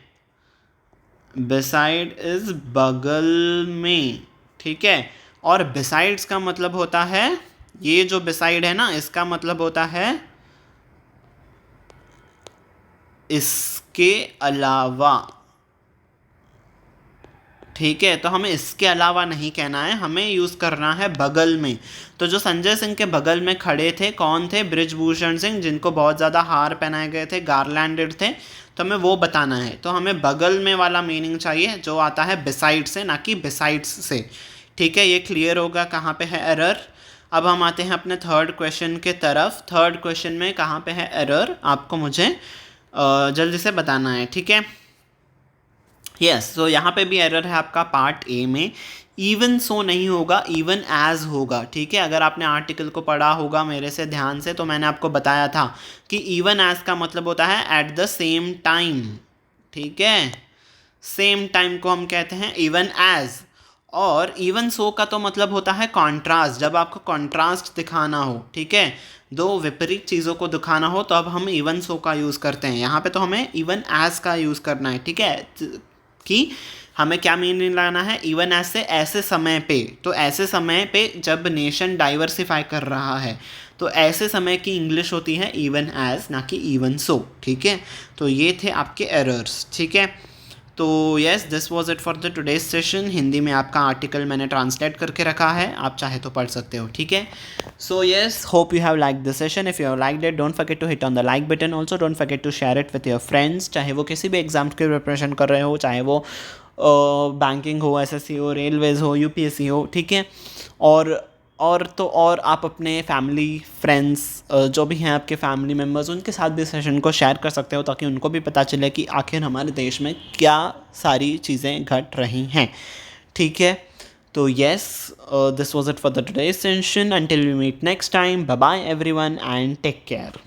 बिसाइड इज बगल में, ठीक है। और बिसाइड्स का मतलब होता है, ये जो बिसाइड है ना, इसका मतलब होता है इसके अलावा, ठीक है। तो हमें इसके अलावा नहीं कहना है, हमें यूज़ करना है बगल में। तो जो संजय सिंह के बगल में खड़े थे कौन थे? ब्रिजभूषण सिंह, जिनको बहुत ज़्यादा हार पहनाए गए थे, गार्लैंडेड थे। तो हमें वो बताना है। तो हमें बगल में वाला मीनिंग चाहिए जो आता है बिसाइड से, ना कि बिसाइड्स से, ठीक है। ये क्लियर होगा कहाँ पे है एरर। अब हम आते हैं अपने थर्ड क्वेश्चन के तरफ। थर्ड क्वेश्चन में कहाँ पे है एरर, आपको मुझे जल्दी से बताना है, ठीक है। यस, तो यहाँ पे भी एरर है आपका पार्ट ए में। इवन सो नहीं होगा, इवन एज होगा, ठीक है। अगर आपने आर्टिकल को पढ़ा होगा मेरे से ध्यान से, तो मैंने आपको बताया था कि इवन एज का मतलब होता है एट द सेम टाइम, ठीक है। सेम टाइम को हम कहते हैं इवन एज। और इवन सो का तो मतलब होता है कॉन्ट्रास्ट, जब आपको कॉन्ट्रास्ट दिखाना हो, ठीक है, दो विपरीत चीज़ों को दिखाना हो, तो अब हम इवन सो का यूज़ करते हैं। यहाँ पे तो हमें इवन एज का यूज़ करना है, ठीक है। कि हमें क्या मीनिंग लाना है? इवन एज से ऐसे समय पे। तो ऐसे समय पे जब नेशन डाइवर्सिफाई कर रहा है, तो ऐसे समय की इंग्लिश होती है इवन एज, ना कि इवन सो, ठीक है। तो ये थे आपके एरर्स, ठीक है। तो yes, this was it for the today's session. Hindi में आपका आर्टिकल मैंने ट्रांसलेट करके रखा है, आप चाहे तो पढ़ सकते हो, ठीक है। So yes, hope you have like the session. If you have like it, don't forget to hit on the like button. Also don't forget to share it with your friends, चाहे वो किसी भी एग्जाम की preparation कर रहे हो, चाहे वो बैंकिंग हो, एसएससी हो, रेलवेज़ हो, यूपीएससी हो, ठीक है। और आप अपने फैमिली फ्रेंड्स जो भी हैं आपके फैमिली मेम्बर्स, उनके साथ भी सेशन को शेयर कर सकते हो, ताकि उनको भी पता चले कि आखिर हमारे देश में क्या सारी चीज़ें घट रही हैं, ठीक है। तो yes, this was it for the today's session. Until we meet next time, bye bye everyone and take care.